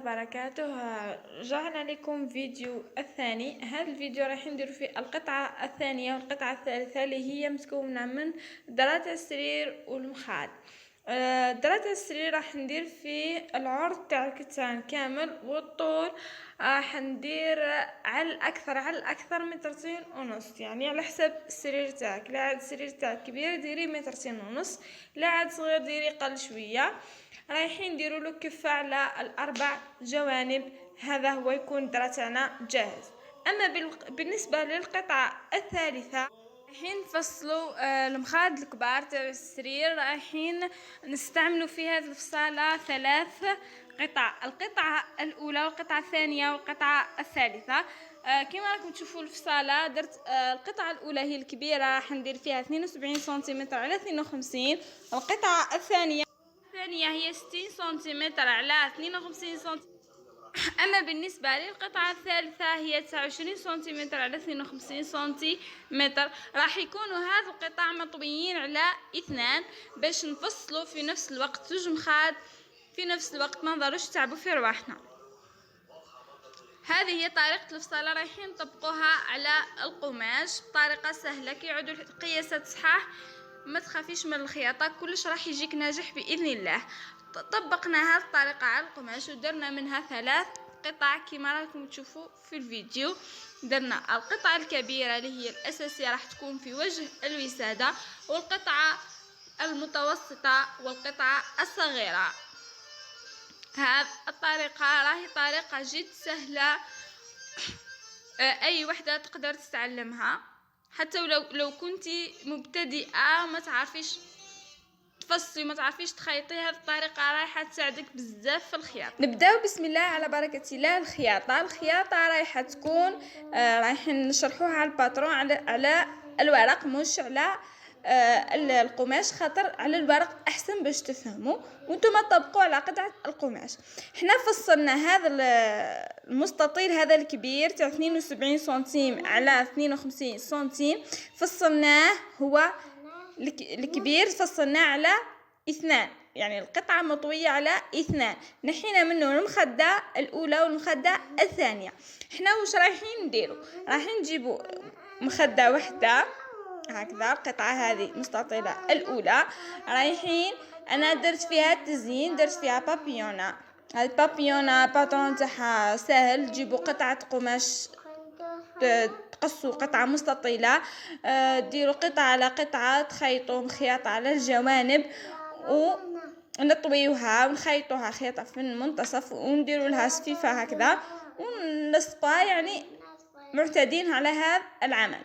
وبركاته. رجعنا لكم فيديو الثاني. هذا الفيديو راح ندير فيه القطعة الثانية والقطعة الثالثة اللي هي متكونة من درات السرير والمخاد. درات السرير راح ندير فيه العرض تاع الكتان كامل، والطول راح ندير على الأكثر مترين ونص، يعني على حسب السرير تاعك. لا عاد السرير تاعك كبير ديري مترين ونص، لا عاد صغير ديري قل شوية. رايحين نديروا له كفة على الأربع جوانب. هذا هو يكون درا تاعنا جاهز. أما بالنسبة للقطعة الثالثة رايحين نفصلوا المخاد الكبار تاع السرير. رايحين نستعملوا في هذه الفصالة 3 قطع، القطعة الأولى والقطعة الثانية والقطعة الثالثة. كما راكم تشوفوا الفصالة درت القطعة الأولى هي الكبيرة، راح ندير فيها 72 سنتيمتر على 52. القطعة الثانية هي 60 سنتيمتر على 52 سنتيمتر. أما بالنسبة للقطعة الثالثة هي 29 سنتيمتر على 52 سنتيمتر. راح يكونوا هذه القطع مطويين على 2 باش نفصلوا في نفس الوقت زوج مخاد في نفس الوقت، ما نضروش تعبوا في رواحنا. هذه هي طريقة الفصالة، رايحين نطبقوها على القماش بطريقة سهلة كي يعودوا القياسات صحاح. ما تخافيش من الخياطة، كلش راح يجيك ناجح بإذن الله. طبقنا هذه الطريقة على القماش ودرنا منها 3 قطع كما راكم تشوفوا في الفيديو. درنا القطعة الكبيرة اللي هي الأساسية راح تكون في وجه الوسادة، والقطعة المتوسطة والقطعة الصغيرة. هذه الطريقة راهي طريقة جد سهلة، أي وحدة تقدر تتعلمها، حتى لو كنتي مبتدئة ما تعرفيش تفصلي ما تعرفيش تخيطي. هذه الطريقة رايحة تساعدك بزاف في الخياطة. نبداو بسم الله على بركة الله. الخياطة رايحة تكون رايحين نشرحوها على الباترون على الورق، مش على القماش، خاطر على الورق احسن باش تفهموا وانتم طبقوا على قطعه القماش. حنا فصلنا هذا المستطيل هذا الكبير تاع 72 سنتيم على 52 سنتيم، فصلناه هو الكبير فصلناه على 2، يعني القطعة مطوية على 2. نحينا منه المخدة الأولى والمخدة الثانية. حنا واش رايحين نديرو؟ رايحين نجيبو مخدة واحدة هكذا، القطعة هذه مستطيلة الأولى رايحين أنا درت فيها التزيين، درت فيها بابيونا. هذه بابيونا باترون تاعها سهل، تجيبوا قطعة قماش تقصوا قطعة مستطيلة، ديروا قطعة على قطعة، تخيطوا خياطة على الجوانب ونطويوها ونخيطوها خياطة في المنتصف ونديروا لها سفيفة هكذا ونلصقوها، يعني معتادين على هذا العمل.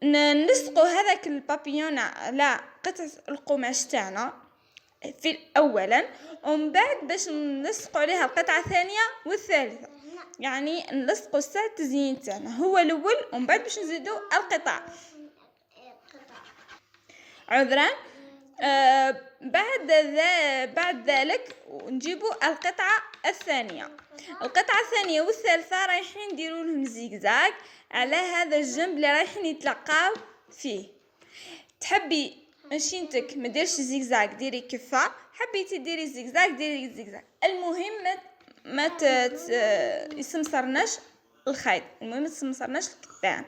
نلصقوا هذاك البابيون على قطعة القماش تاعنا في اولا، ومن بعد باش نلصقوا عليها القطعة الثانية والثالثة، يعني نلصقوا الساعة التزيين تاعنا هو الاول، ومن بعد باش نزيدوا القطع. عذرا. بعد ذلك نجيبوا القطعة الثانية والثالثة رايحين نديروا لهم زيغزاغ على هذا الجنب اللي رايحين يتلقاو فيه. تحبي ماشينتك ما ديرش زيغزاغ ديري كفة، حبيتي ديري زيغزاغ ديري زيغزاغ، المهم ما يسمسرناش الخيط، المهم يسمسرناش الكتان،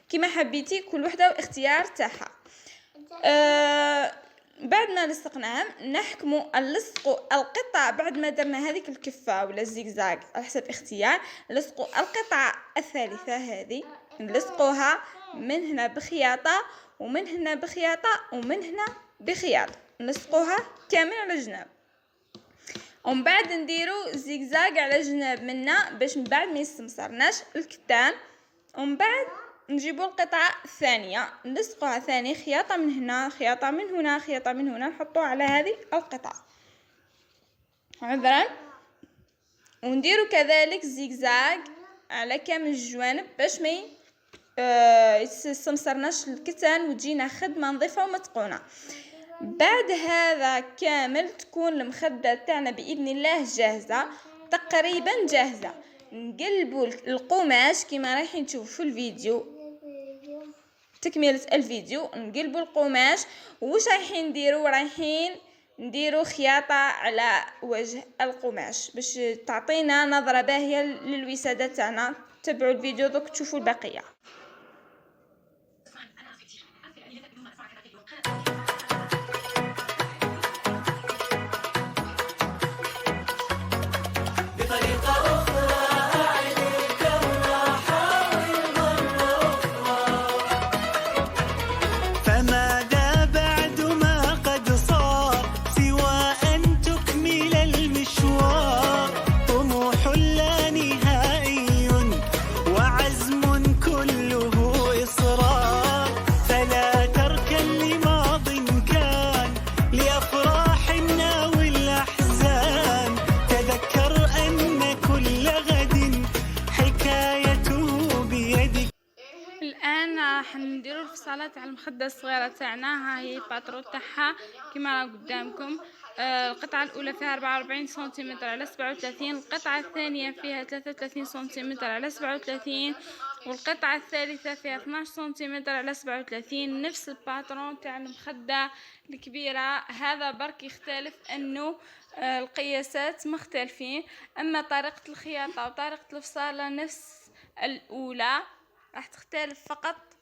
كما حبيتي كل وحده واختيار تاعها. بعد ما لصقناهم نحكموا نلصقوا القطع. بعد ما درنا هذيك الكفة ولا الزيغزاغ على حسب اختيار، نلصقوا القطعة الثالثة هذه، نلصقوها من هنا بخياطة ومن هنا بخياطة ومن هنا بخياطة، نلصقوها كامل على جناب، ومن بعد نديروا زيغزاغ على جناب منا باش من بعد ما يستمسرناش الكتان. ومن بعد نجيبوا القطعة الثانية نلصقوها ثاني خياطة من هنا خياطة من هنا خياطة من هنا، نحطوها على هذه القطعة. عذرا. ونديروا كذلك زيغزاغ على كامل الجوانب باش ما يستمسرناش الكتان وتجينا خدمة نظيفة ومتقونة. بعد هذا كامل تكون المخدة تاعنا بإذن الله جاهزة، تقريبا جاهزة. نقلبوا القماش كما رايحين تشوفوا في الفيديو، تكملة الفيديو. نقلبوا القماش، وش رايحين نديروا؟ رايحين نديرو خياطة على وجه القماش باش تعطينا نظرة باهية للوسادة تاعنا. تبعوا الفيديو دوك تشوفوا البقية. الان راح نديرو الفصاله تاع المخده الصغيره تاعنا. ها هي الباترو تاعها كيما راه قدامكم. القطعه الاولى فيها 44 سنتيمتر على 37، القطعه الثانيه فيها 33 سنتيمتر على 37، والقطعه الثالثه فيها 12 سنتيمتر على 37. نفس الباترون تاع المخده الكبيره. هذا برك يختلف انه القياسات مختلفين، اما طريقه الخياطه وطريقه الفصاله نفس الاولى، راح تختلف فقط